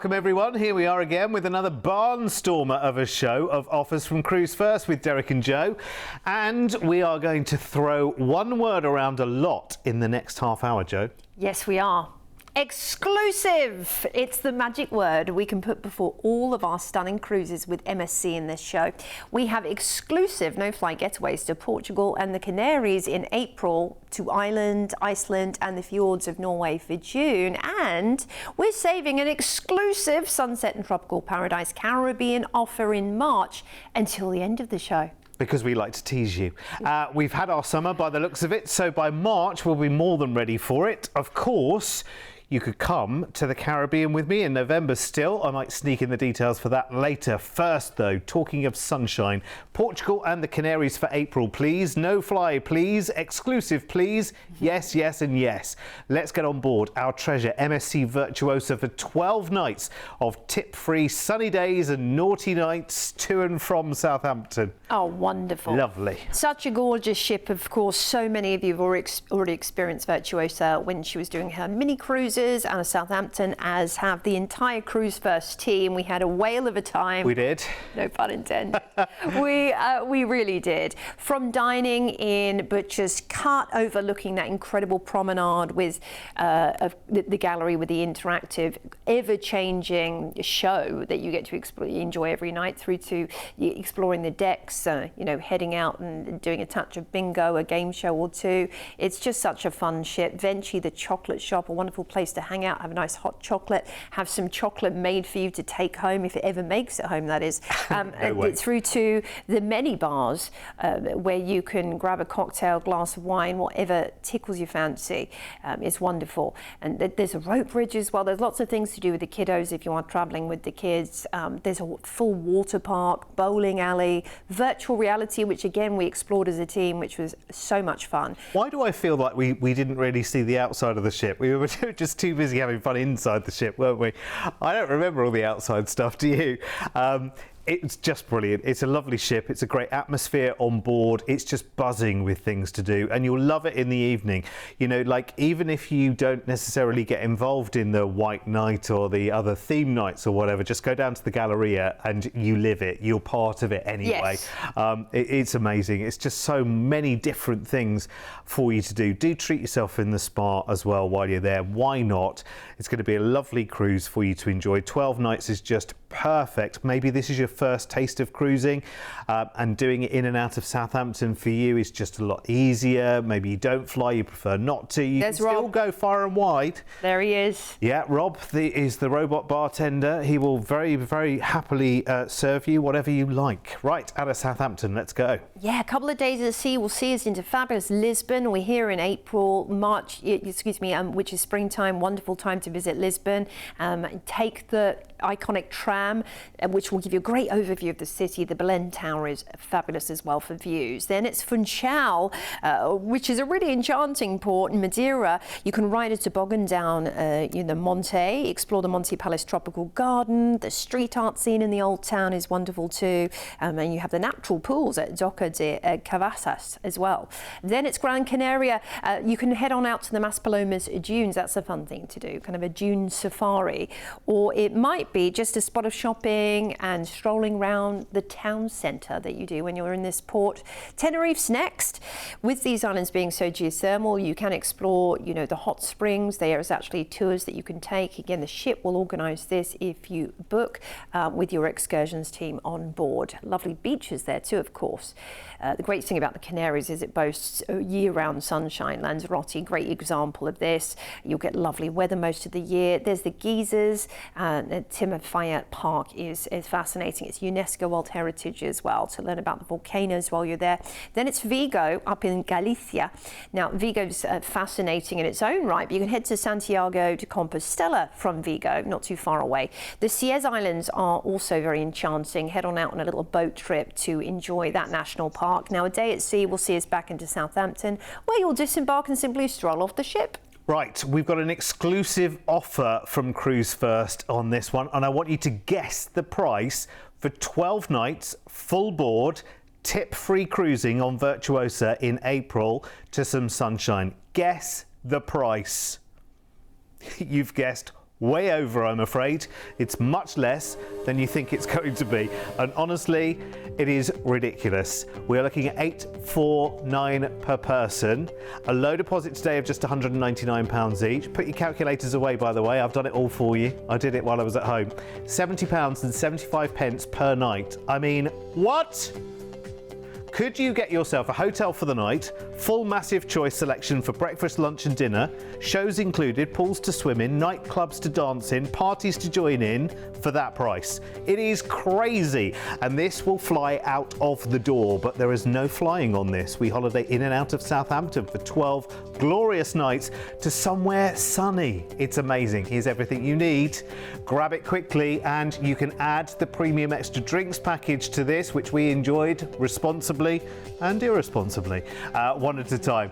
Welcome everyone, here we are again with another barnstormer of a show of offers from Cruise1st with Derek and Joe, and we are going to throw one word around a lot in the next half hour, Joe. Yes, we are. Exclusive! It's the magic word we can put before all of our stunning cruises with MSC in this show. We have exclusive no-fly getaways to Portugal and the Canaries in April, to Ireland, Iceland and the fjords of Norway for June, and we're saving an exclusive Sunset and Tropical Paradise Caribbean offer in March until the end of the show. Because we like to tease you. We've had our summer by the looks of it, so by March we'll be more than ready for it. Of course, you could come to the Caribbean with me in November still. I might sneak in the details for that later. First though, talking of sunshine, Portugal and the Canaries for April, please. No fly, please. Exclusive, please. Yes, yes and yes. Let's get on board our treasure MSC Virtuosa for 12 nights of tip-free sunny days and naughty nights to and from Southampton. Oh, wonderful. Lovely. Such a gorgeous ship, of course. So many of you have already experienced Virtuosa when she was doing her mini cruises out of Southampton, as have the entire Cruise1st team. We had a whale of a time. We did. No pun intended. We really did. From dining in Butcher's Cut, overlooking that incredible promenade with the gallery with the interactive, ever-changing show that you get to enjoy every night, through to exploring the decks, you know, heading out and doing a touch of bingo, a game show or two. It's just such a fun ship. Venchi, the chocolate shop, a wonderful place to hang out, have a nice hot chocolate, have some chocolate made for you to take home, if it ever makes it home, that is. Through to the many bars where you can grab a cocktail, glass of wine, whatever tickles your fancy. It's wonderful. And there's a rope bridge as well. There's lots of things to do with the kiddos if you are traveling with the kids. There's a full water park, bowling alley, virtual reality, which again we explored as a team, which was so much fun. Why do I feel like we didn't really see the outside of the ship? We were just too busy having fun inside the ship, weren't we? I don't remember all the outside stuff, do you? It's just brilliant. It's a lovely ship. It's a great atmosphere on board. It's just buzzing with things to do, and you'll love it in the evening. You know, like, even if you don't necessarily get involved in the white night or the other theme nights or whatever, just go down to the Galleria and you live it. You're part of it anyway. Yes. It's amazing. It's just so many different things for you to do. Do treat yourself in the spa as well while you're there. Why not? It's going to be a lovely cruise for you to enjoy. 12 nights is just perfect. Maybe this is your first taste of cruising, and doing it in and out of Southampton for you is just a lot easier. Maybe you don't fly, you prefer not to. You can still go far and wide. There he is. Yeah, Rob is the robot bartender. He will very, very happily serve you whatever you like. Right, out of Southampton, let's go. Yeah, a couple of days at sea will see us into fabulous Lisbon. We're here in April, March, which is springtime. Wonderful time to visit Lisbon. Take the iconic tram, which will give you a great overview of the city. The Belém Tower is fabulous as well for views. Then it's Funchal, which is a really enchanting port in Madeira. You can ride a toboggan down the Monte, explore the Monte Palace Tropical Garden. The street art scene in the old town is wonderful too. And you have the natural pools at Doca de Cavazas as well. Then it's Gran Canaria. You can head on out to the Maspalomas dunes. That's a fun thing to do, kind of a dune safari. Or it might be just a spot of shopping and strolling around the town centre that you do when you're in this port. Tenerife's next. With these islands being so geothermal, you can explore, you know, the hot springs. There is actually tours that you can take. Again, the ship will organise this if you book with your excursions team on board. Lovely beaches there too, of course. The great thing about the Canaries is it boasts year-round sunshine. Lanzarote, great example of this. You'll get lovely weather most of the year. There's the geysers. Timofaya Park is fascinating. It's UNESCO World Heritage as well, to learn about the volcanoes while you're there. Then it's Vigo up in Galicia. Now, Vigo's fascinating in its own right, but you can head to Santiago de Compostela from Vigo, not too far away. The Cíes Islands are also very enchanting. Head on out on a little boat trip to enjoy that national park. Now, a day at sea will see us back into Southampton, where you'll disembark and simply stroll off the ship. Right, we've got an exclusive offer from Cruise1st on this one, and I want you to guess the price for 12 nights, full board, tip-free cruising on Virtuosa in April to some sunshine. Guess the price. You've guessed way over, I'm afraid. It's much less than you think it's going to be. And honestly, it is ridiculous. We're looking at £849 per person. A low deposit today of just £199 each. Put your calculators away, by the way. I've done it all for you. I did it while I was at home. £70.75 per night. I mean, what? Could you get yourself a hotel for the night, full massive choice selection for breakfast, lunch and dinner, shows included, pools to swim in, nightclubs to dance in, parties to join in for that price? It is crazy, and this will fly out of the door, but there is no flying on this. We holiday in and out of Southampton for 12 glorious nights to somewhere sunny. It's amazing. Here's everything you need. Grab it quickly, and you can add the premium extra drinks package to this, which we enjoyed responsibly and irresponsibly, one at a time,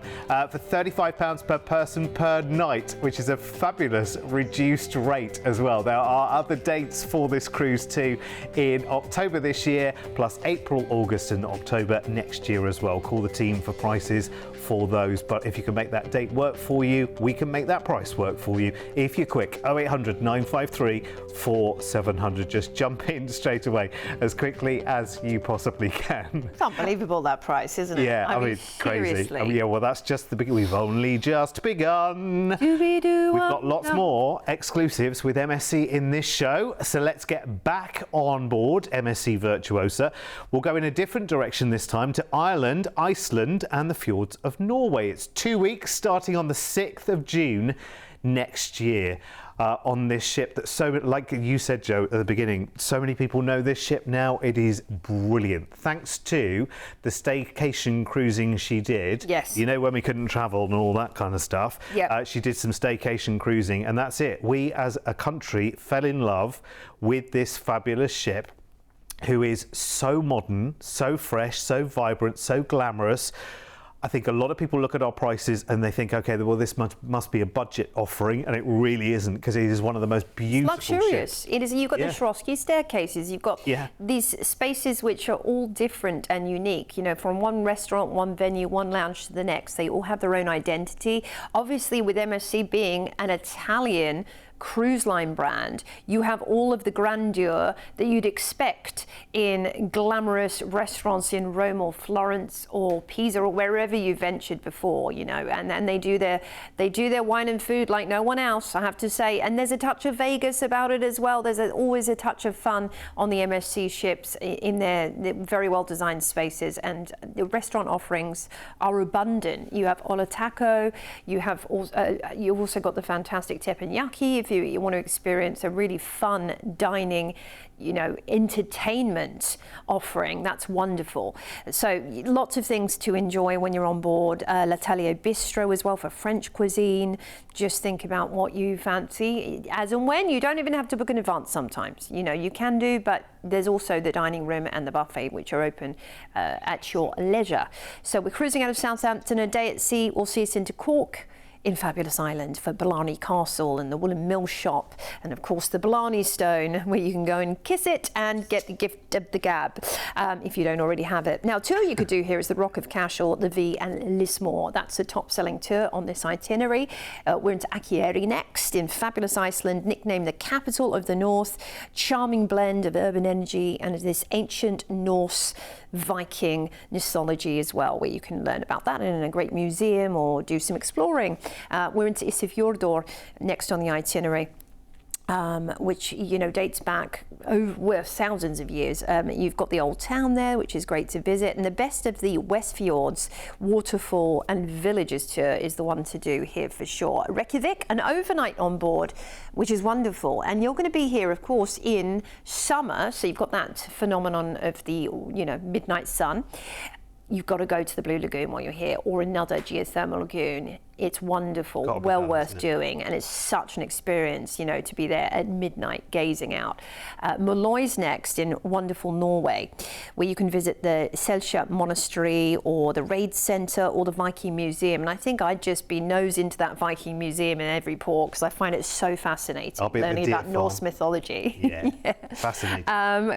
for £35 per person per night, which is a fabulous reduced rate as well. There are other dates for this cruise too in October this year, plus April, August and October next year as well. Call the team for prices for those, but if you can make that date work for you, we can make that price work for you if you're quick. 0800 953 4700. Just jump in straight away as quickly as you possibly can. It's unbelievable, that price, isn't it? Yeah, I mean crazy. I mean, yeah, well, that's just the beginning. We've only just begun. We've got lots more exclusives with MSC in this show, so let's get back on board MSC Virtuosa. We'll go in a different direction this time, to Ireland, Iceland and the fjords of Norway. It's 2 weeks starting on the 6th of June next year. On this ship that, so like you said, Joe, at the beginning, so many people know this ship now. It is brilliant, thanks to the staycation cruising she did. Yes. You know, when we couldn't travel and all that kind of stuff. Yeah. She did some staycation cruising, and that's it. We as a country fell in love with this fabulous ship, who is so modern, so fresh, so vibrant, so glamorous. I think a lot of people look at our prices and they think, okay, well, this must be a budget offering, and it really isn't, because it is one of the most beautiful luxurious ships. It is. You've got the Swarovski staircases. You've got these spaces which are all different and unique. You know, from one restaurant, one venue, one lounge to the next, they all have their own identity. Obviously, with MSC being an Italian cruise line brand, you have all of the grandeur that you'd expect in glamorous restaurants in Rome or Florence or Pisa or wherever you ventured before, you know, and they do their wine and food like no one else, I have to say. And there's a touch of Vegas about it as well. There's always a touch of fun on the MSC ships in their very well designed spaces, and the restaurant offerings are abundant. You have Ola Taco, you've also got the fantastic teppanyaki if you want to experience a really fun dining, you know, entertainment offering. That's wonderful. So lots of things to enjoy when you're on board. L'Atelier Bistro as well for French cuisine. Just think about what you fancy as and when. You don't even have to book in advance sometimes. You know, you can do, but there's also the dining room and the buffet, which are open at your leisure. So we're cruising out of Southampton, a day at sea. We'll see us into Cork, in fabulous Ireland, for Blarney Castle and the Woolen Mill Shop, and of course the Blarney Stone, where you can go and kiss it and get the gift of the gab if you don't already have it. Now, a tour you could do here is the Rock of Cashel, the V and Lismore. That's the top-selling tour on this itinerary. We're into Akureyri next, in fabulous Iceland, nicknamed the capital of the North. Charming blend of urban energy and this ancient Norse Viking mythology as well, where you can learn about that in a great museum or do some exploring. We're into Isafjordur next on the itinerary, which, you know, dates back over thousands of years. You've got the old town there, which is great to visit, and the best of the West Fjords waterfall and villages tour is the one to do here for sure. Reykjavik, an overnight on board, which is wonderful, and you're going to be here, of course, in summer, so you've got that phenomenon of the, you know, midnight sun. You've got to go to the Blue Lagoon while you're here, or another geothermal lagoon. It's wonderful, well worth doing, and it's such an experience, you know, to be there at midnight gazing out. Molloy's next, in wonderful Norway, where you can visit the Selkirk Monastery or the Raid Centre or the Viking Museum. And I think I'd just be nose into that Viking Museum in every port, because I find it so fascinating, learning about Norse mythology. Yeah, fascinating.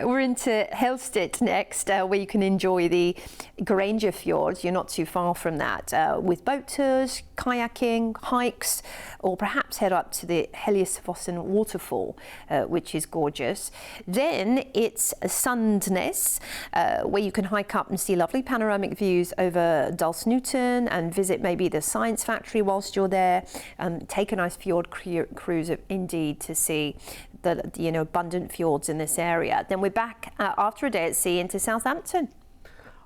We're into Helstedt next, where you can enjoy the Granger Fjords. You're not too far from that, with boat tours, kayaking, hikes, or perhaps head up to the Heliosfossen waterfall, which is gorgeous. Then it's Sandnes, where you can hike up and see lovely panoramic views over Dalsnuten and visit maybe the science factory whilst you're there. Take a nice fjord cruise indeed to see the abundant fjords in this area. Then we're back after a day at sea into Southampton.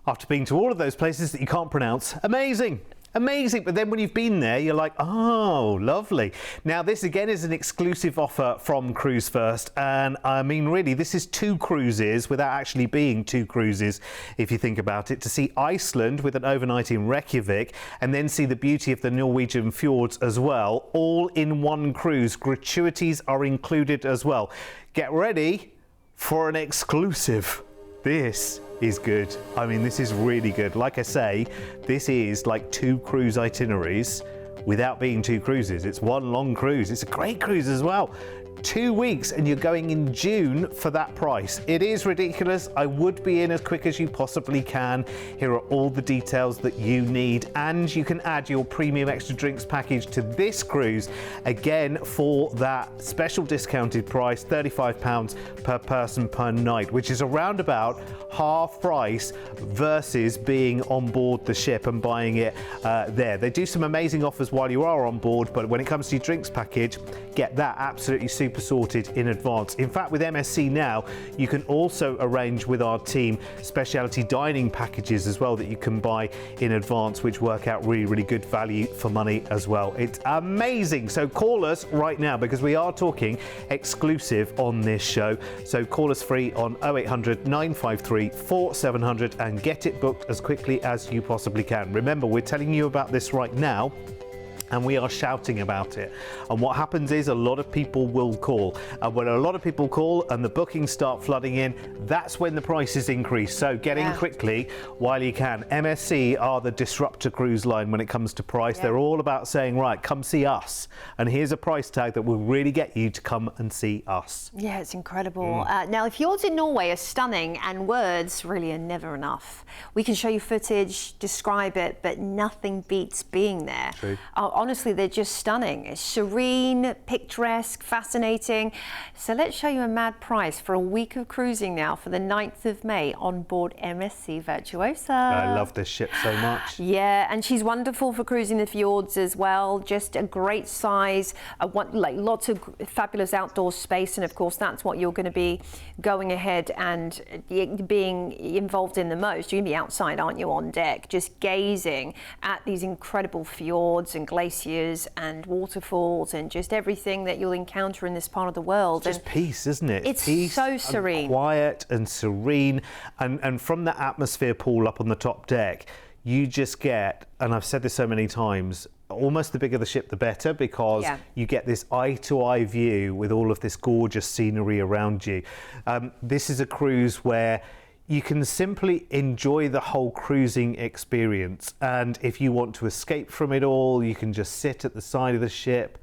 After being to all of those places that you can't pronounce, amazing. Amazing, but then when you've been there, you're like, oh, lovely. Now, this again is an exclusive offer from Cruise1st, and I mean, really, this is 2 cruises without actually being 2 cruises, if you think about it, to see Iceland with an overnight in Reykjavik, and then see the beauty of the Norwegian fjords as well, all in one cruise. Gratuities are included as well. Get ready for an exclusive. This is good. I mean, this is really good. Like I say, this is like 2 cruise itineraries without being 2 cruises. It's one long cruise. It's a great cruise as well. 2 weeks, and you're going in June for that price. It is ridiculous. I would be in as quick as you possibly can. Here are all the details that you need, and you can add your premium extra drinks package to this cruise again for that special discounted price, £35 per person per night, which is around about half price versus being on board the ship and buying it there. They do some amazing offers while you are on board, but when it comes to your drinks package, get that absolutely super sorted in advance. In fact, with MSC now, you can also arrange with our team speciality dining packages as well that you can buy in advance, which work out really, really good value for money as well. It's amazing. So call us right now because we are talking exclusive on this show. So call us free on 0800 953 4700 and get it booked as quickly as you possibly can. Remember, we're telling you about this right now, and we are shouting about it. And what happens is a lot of people will call. And when a lot of people call and the bookings start flooding in, that's when the prices increase. So get in quickly while you can. MSC are the disruptor cruise line when it comes to price. They're all about saying, right, come see us. And here's a price tag that will really get you to come and see us. Yeah, it's incredible. Now, the fjords in Norway are stunning, and words really are never enough. We can show you footage, describe it, but nothing beats being there. True. Honestly, they're just stunning. It's serene, picturesque, fascinating. So let's show you a mad price for a week of cruising now for the 9th of May on board MSC Virtuosa. I love this ship so much. Yeah, and she's wonderful for cruising the fjords as well. Just a great size, like lots of fabulous outdoor space, and of course that's what you're going to be going ahead and being involved in the most. You're going to be outside, aren't you, on deck, just gazing at these incredible fjords and glaciers and waterfalls and just everything that you'll encounter in this part of the world. It's just peace, isn't it? It's peace, so serene, and quiet and serene, and from the atmosphere pool up on the top deck, you just get, and I've said this so many times, almost the bigger the ship the better, because you get this eye-to-eye view with all of this gorgeous scenery around you. This is a cruise where you can simply enjoy the whole cruising experience, and if you want to escape from it all, you can just sit at the side of the ship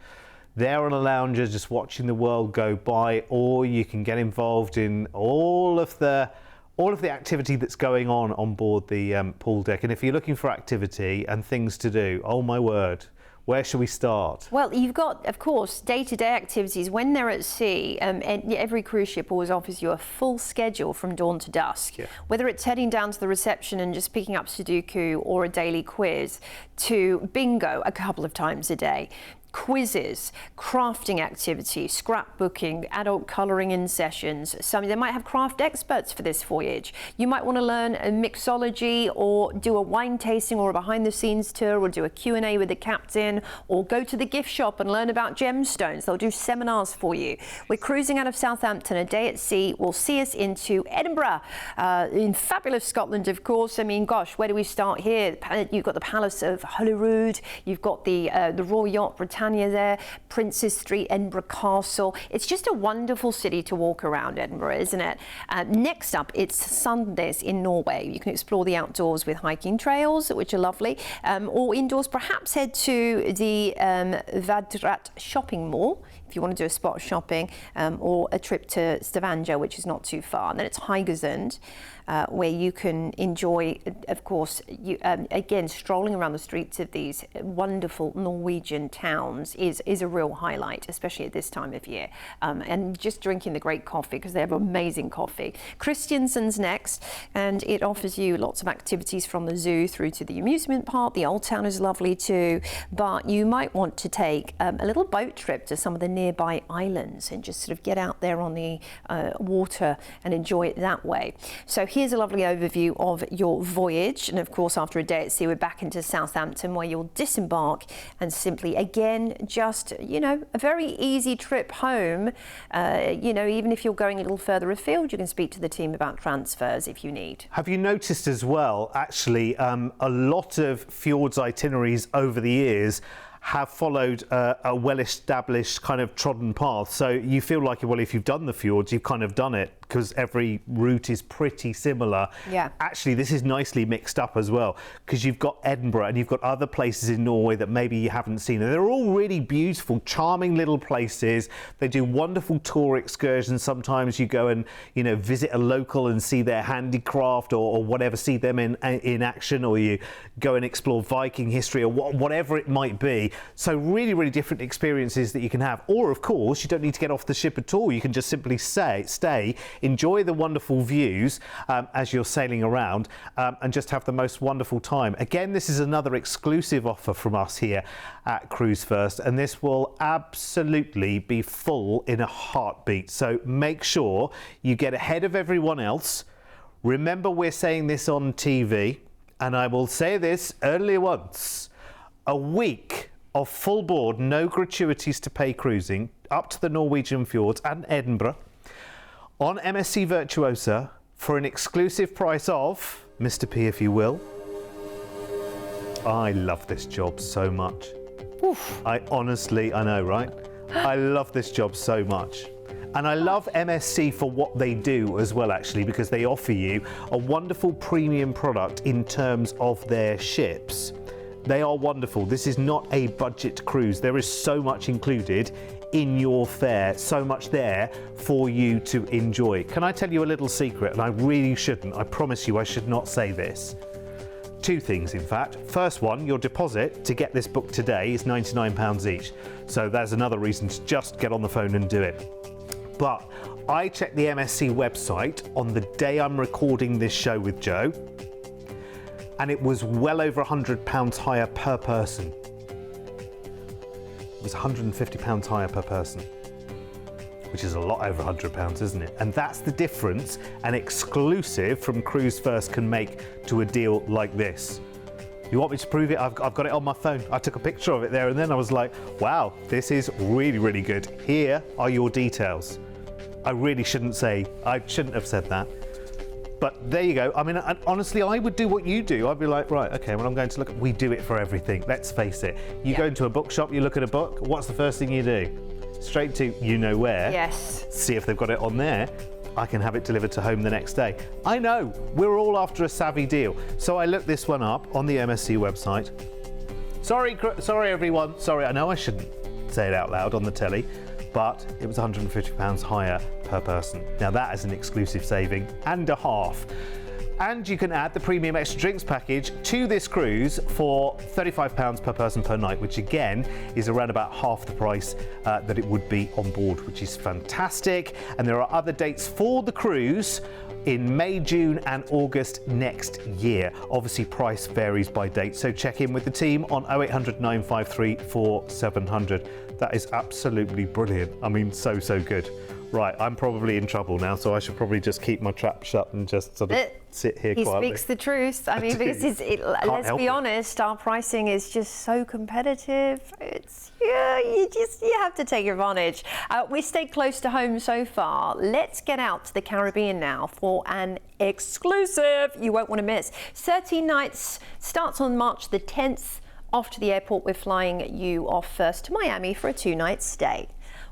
there on a lounger just watching the world go by, or you can get involved in all of the activity that's going on board the pool deck. And if you're looking for activity and things to do, oh my word, where should we start? Well, you've got, of course, day-to-day activities. When they're at sea, and every cruise ship always offers you a full schedule from dawn to dusk. Yeah. Whether it's heading down to the reception and just picking up Sudoku or a daily quiz, to bingo a couple of times a day. Quizzes, crafting activities, scrapbooking, adult colouring in sessions. They might have craft experts for this voyage. You might want to learn a mixology, or do a wine tasting, or a behind-the-scenes tour, or do a Q&A with the captain, or go to the gift shop and learn about gemstones. They'll do seminars for you. We're cruising out of Southampton. A day at sea will see us into Edinburgh, in fabulous Scotland, of course. I mean, gosh, where do we start here? You've got the Palace of Holyrood. You've got the Royal Yacht Britannia there, Princes Street, Edinburgh Castle. It's just a wonderful city to walk around, Edinburgh, isn't it? Next up, it's Sandnes in Norway. You can explore the outdoors with hiking trails, which are lovely, or indoors, perhaps head to the Vadrat shopping mall if you want to do a spot of shopping, or a trip to Stavanger, which is not too far. And then it's Haugesund. where you can enjoy, of course, again, strolling around the streets of these wonderful Norwegian towns is a real highlight, especially at this time of year. And just drinking the great coffee, because they have amazing coffee. Christiansen's next, and it offers you lots of activities from the zoo through to the amusement park. The old town is lovely too, but you might want to take a little boat trip to some of the nearby islands and just sort of get out there on the water and enjoy it that way. So here's a lovely overview of your voyage, and of course after a day at sea we're back into Southampton, where you'll disembark and simply again just, you know, a very easy trip home. You know, even if you're going a little further afield, you can speak to the team about transfers if you need. Have you noticed as well, actually, a lot of fjords itineraries over the years have followed a well-established kind of trodden path. So you feel like, well, if you've done the fjords, you've kind of done it, because every route is pretty similar. Yeah. Actually, this is nicely mixed up as well, because you've got Edinburgh and you've got other places in Norway that maybe you haven't seen. And they're all really beautiful, charming little places. They do wonderful tour excursions. Sometimes you go and, you know, visit a local and see their handicraft or whatever, see them in action, or you go and explore Viking history or whatever it might be. So really, really different experiences that you can have. Or, of course, you don't need to get off the ship at all. You can just simply stay, enjoy the wonderful views as you're sailing around, and just have the most wonderful time. Again, this is another exclusive offer from us here at Cruise1st, and this will absolutely be full in a heartbeat. So make sure you get ahead of everyone else. Remember, we're saying this on TV, and I will say this only once: a week of full board, no gratuities to pay cruising up to the Norwegian fjords and Edinburgh on MSC Virtuosa for an exclusive price of, Mr. P, if you will. I love this job so much. Oof. I know, right? I love this job so much. And I love MSC for what they do as well, actually, because they offer you a wonderful premium product in terms of their ships. They are wonderful. This is not a budget cruise. There is so much included in your fare, so much there for you to enjoy. Can I tell you a little secret? And I really shouldn't. I promise you I should not say this. Two things, in fact. First one, your deposit to get this book today is £99 each. So that's another reason to just get on the phone and do it. But I checked the MSC website on the day I'm recording this show with Joe, and it was well over £100 higher per person. It was £150 higher per person, which is a lot over £100, isn't it? And that's the difference an exclusive from Cruise1st can make to a deal like this. You want me to prove it? I've got it on my phone. I took a picture of it there, and then I was like, wow, this is really, really good. Here are your details. I really shouldn't have said that. But there you go. I mean, honestly, I would do what you do. I'd be like, right, okay, well, I'm going to look at, we do it for everything. Let's face it. You go into a bookshop, you look at a book, what's the first thing you do? Straight to you know where. Yes. See if they've got it on there. I can have it delivered to home the next day. I know, we're all after a savvy deal. So I looked this one up on the MSC website. Sorry everyone. Sorry, I know I shouldn't say it out loud on the telly, but it was £150 higher per person. Now that is an exclusive saving and a half. And you can add the premium extra drinks package to this cruise for £35 per person per night, which again is around about half the price that it would be on board, which is fantastic. And there are other dates for the cruise in May, June and August next year. Obviously price varies by date, so check in with the team on 0800 953 4700. That is absolutely brilliant. I mean, so good. Right, I'm probably in trouble now, so I should probably just keep my trap shut and just sort of sit here quietly. He speaks the truth. I mean, because let's be honest, our pricing is just so competitive. It's you have to take advantage. We stayed close to home so far. Let's get out to the Caribbean now for an exclusive you won't want to miss. 13 nights, starts on March the 10th. Off to the airport, we're flying you off first to Miami for a 2-night stay.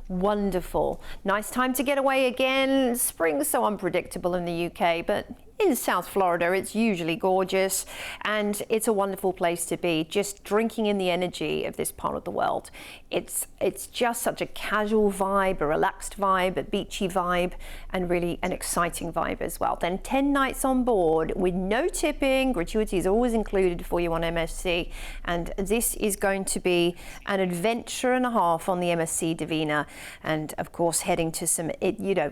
Wonderful. Nice time to get away again. Spring's so unpredictable in the UK, but in South Florida. It's usually gorgeous and it's a wonderful place to be, just drinking in the energy of this part of the world. It's just such a casual vibe, a relaxed vibe, a beachy vibe, and really an exciting vibe as well. Then 10 nights on board with no tipping, gratuities are always included for you on MSC, and this is going to be an adventure and a half on the MSC Divina, and of course heading to some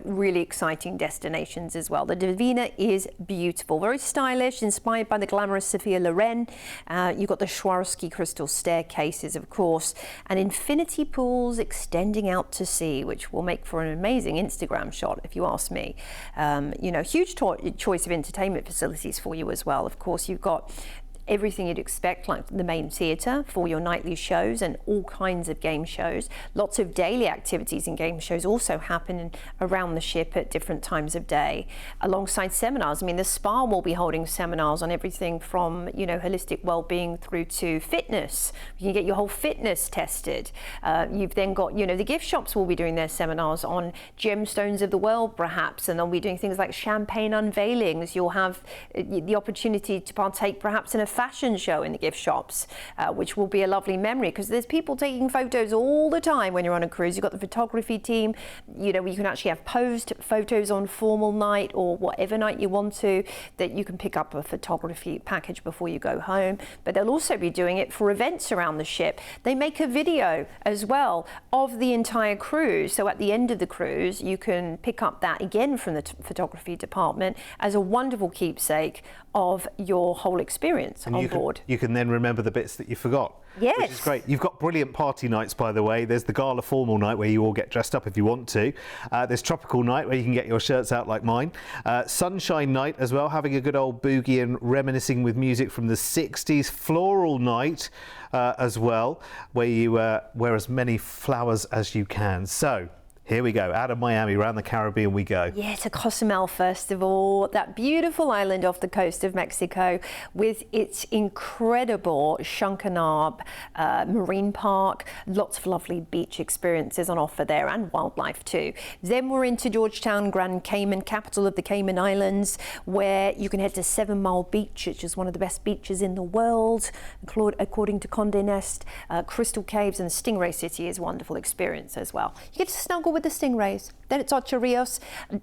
really exciting destinations as well. The Divina is beautiful, very stylish, inspired by the glamorous Sophia Loren. You've got the Swarovski crystal staircases, of course, and infinity pools extending out to sea, which will make for an amazing Instagram shot, if you ask me. Huge choice of entertainment facilities for you as well. Of course, you've got everything you'd expect, like the main theatre for your nightly shows and all kinds of game shows. Lots of daily activities and game shows also happen around the ship at different times of day, alongside seminars. I mean, the spa will be holding seminars on everything from, holistic well-being through to fitness. You can get your whole fitness tested. You've then got, the gift shops will be doing their seminars on gemstones of the world, perhaps, and they'll be doing things like champagne unveilings. You'll have the opportunity to partake perhaps in a fashion show in the gift shops, which will be a lovely memory, because there's people taking photos all the time when you're on a cruise. You've got the photography team, you can actually have posed photos on formal night or whatever night you want to, that you can pick up a photography package before you go home. But they'll also be doing it for events around the ship. They make a video as well of the entire cruise, so at the end of the cruise you can pick up that again from the photography department as a wonderful keepsake of your whole experience on board. You can then remember the bits that you forgot. Yes. Which is great. You've got brilliant party nights, by the way. There's the gala formal night where you all get dressed up if you want to. There's tropical night where you can get your shirts out like mine. Sunshine night as well, having a good old boogie and reminiscing with music from the 60s. Floral night as well, where you wear as many flowers as you can. So here we go, out of Miami, around the Caribbean we go. Yeah, to Cozumel first of all, that beautiful island off the coast of Mexico with its incredible Shankanab marine park. Lots of lovely beach experiences on offer there, and wildlife too. Then we're into Georgetown, Grand Cayman, capital of the Cayman Islands, where you can head to 7 Mile Beach, which is one of the best beaches in the world, according to Condé Nast. Crystal Caves and Stingray City is a wonderful experience as well. You get to snuggle with the stingrays. Then it's Ocho Rios.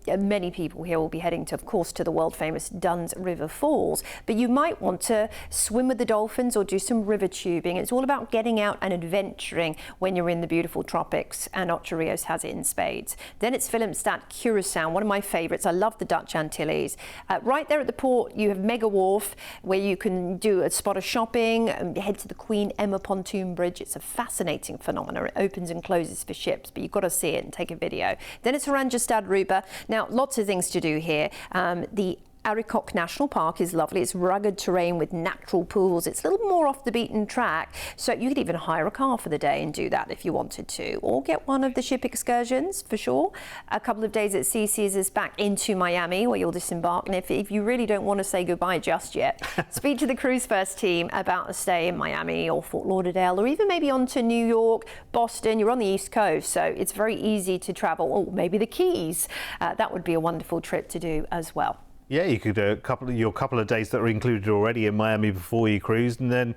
Many people here will be heading to, of course, to the world famous Dunn's River Falls, but you might want to swim with the dolphins or do some river tubing. It's all about getting out and adventuring when you're in the beautiful tropics, and Ocho Rios has it in spades. Then it's Willemstad, Curacao, one of my favorites. I love the Dutch Antilles. Right there at the port you have Mega Wharf, where you can do a spot of shopping and head to the Queen Emma pontoon bridge. It's a fascinating phenomenon. It opens and closes for ships, but you've got to see it and take a video. Then it's Oranjestad, Aruba. Now, lots of things to do here. The Arikok National Park is lovely. It's rugged terrain with natural pools. It's a little more off the beaten track, so you could even hire a car for the day and do that if you wanted to, or get one of the ship excursions for sure. A couple of days at sea sees us back into Miami, where you'll disembark, and if you really don't want to say goodbye just yet, speak to the Cruise1st team about a stay in Miami or Fort Lauderdale, or even maybe on to New York, Boston. You're on the East Coast, so it's very easy to travel, or maybe the Keys. That would be a wonderful trip to do as well. Yeah, you could do your couple of days that are included already in Miami before you cruised, and then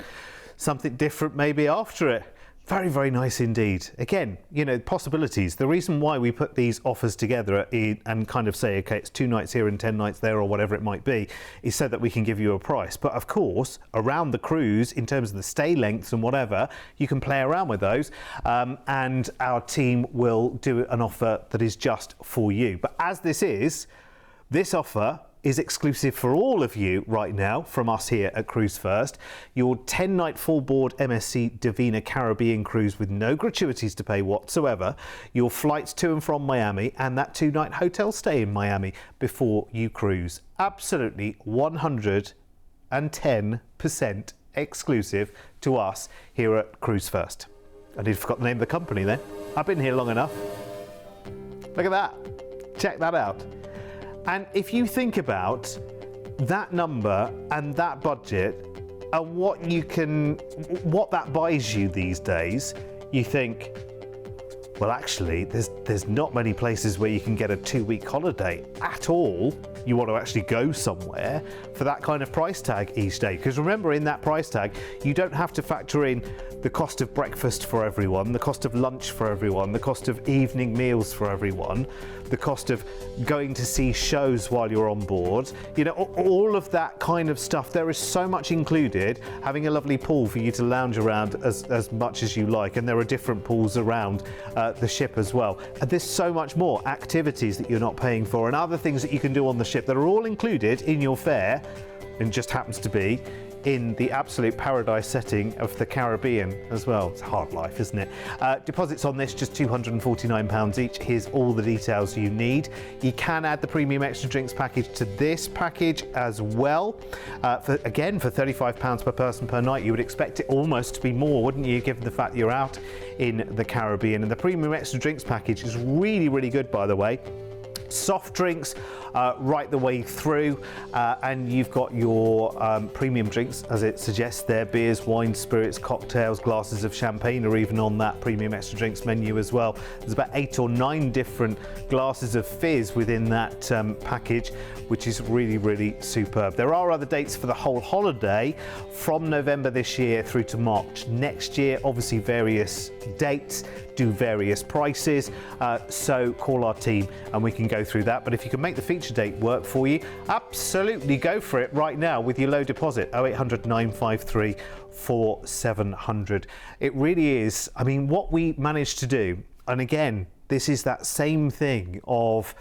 something different maybe after it. Very, very nice indeed. Again, possibilities. The reason why we put these offers together and kind of say, okay, it's 2 nights here and 10 nights there, or whatever it might be, is so that we can give you a price. But of course, around the cruise, in terms of the stay lengths and whatever, you can play around with those, and our team will do an offer that is just for you. But as this offer is exclusive for all of you right now from us here at Cruise1st. Your 10-night full board MSC Divina Caribbean cruise with no gratuities to pay whatsoever, your flights to and from Miami, and that 2-night hotel stay in Miami before you cruise. Absolutely 110% exclusive to us here at Cruise1st. I did forget the name of the company then. I've been here long enough. Look at that. Check that out. And if you think about that number and that budget and what that buys you these days, you think, well, actually, there's not many places where you can get a 2-week holiday at all you want to actually go somewhere for that kind of price tag each day. Because remember, in that price tag, you don't have to factor in the cost of breakfast for everyone, the cost of lunch for everyone, the cost of evening meals for everyone, the cost of going to see shows while you're on board, you know, all of that kind of stuff. There is so much included, having a lovely pool for you to lounge around as much as you like, and there are different pools around the ship as well. And there's so much more activities that you're not paying for, and other things that you can do on the ship that are all included in your fare, and just happens to be in the absolute paradise setting of the Caribbean as well. It's a hard life, isn't it? Deposits on this, just £249 each. Here's all the details you need. You can add the premium extra drinks package to this package as well. For £35 per person per night. You would expect it almost to be more, wouldn't you, given the fact you're out in the Caribbean. And the premium extra drinks package is really, really good, by the way. Soft drinks right the way through, and you've got your premium drinks, as it suggests there: beers, wine, spirits, cocktails, glasses of champagne are even on that premium extra drinks menu as well. There's about 8 or 9 different glasses of fizz within that package, which is really, really superb. There are other dates for the whole holiday from November this year through to March next year. Obviously various dates, do various prices, so call our team and we can go through that. But if you can make the feature date work for you, absolutely go for it right now with your low deposit, 0800 953 4700. It really is, I mean, what we managed to do, and again, this is that same thing of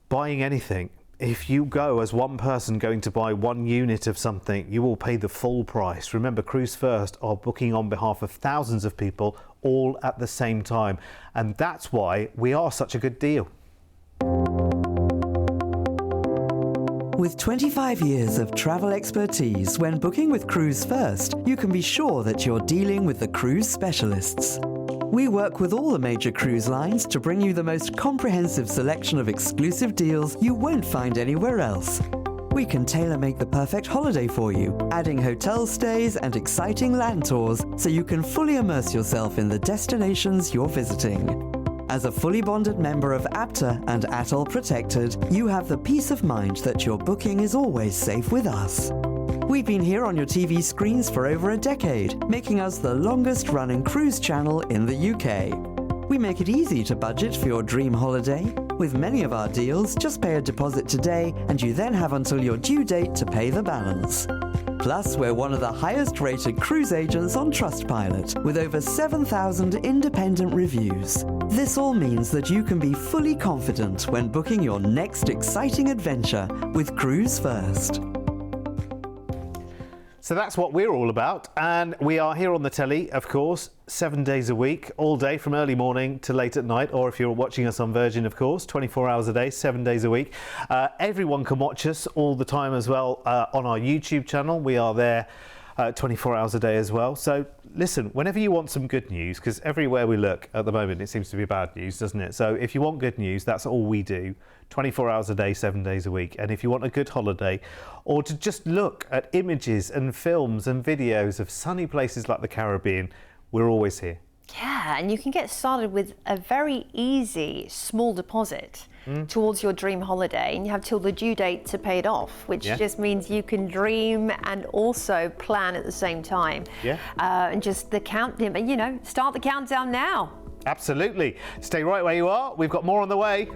buying anything. If you go as one person going to buy one unit of something, you will pay the full price. Remember, Cruise1st are booking on behalf of thousands of people all at the same time. And that's why we are such a good deal. With 25 years of travel expertise, when booking with Cruise1st, you can be sure that you're dealing with the cruise specialists. We work with all the major cruise lines to bring you the most comprehensive selection of exclusive deals you won't find anywhere else. We can tailor-make the perfect holiday for you, adding hotel stays and exciting land tours so you can fully immerse yourself in the destinations you're visiting. As a fully bonded member of APTA and ATOL Protected, you have the peace of mind that your booking is always safe with us. We've been here on your TV screens for over a decade, making us the longest-running cruise channel in the UK. We make it easy to budget for your dream holiday. With many of our deals, just pay a deposit today and you then have until your due date to pay the balance. Plus, we're one of the highest-rated cruise agents on Trustpilot, with over 7,000 independent reviews. This all means that you can be fully confident when booking your next exciting adventure with Cruise1st. So that's what we're all about, and we are here on the telly, of course, 7 days a week, all day from early morning to late at night, or if you're watching us on Virgin, of course, 24 hours a day, 7 days a week. Everyone can watch us all the time as well on our YouTube channel. We are there 24 hours a day as well. So listen, whenever you want some good news, because everywhere we look at the moment it seems to be bad news, doesn't it? So if you want good news, that's all we do, 24 hours a day, 7 days a week. And if you want a good holiday, or to just look at images and films and videos of sunny places like the Caribbean, we're always here. Yeah, and you can get started with a very easy small deposit towards your dream holiday, and you have till the due date to pay it off, which just means you can dream and also plan at the same time. Yeah. And just the start the countdown now. Absolutely. Stay right where you are. We've got more on the way.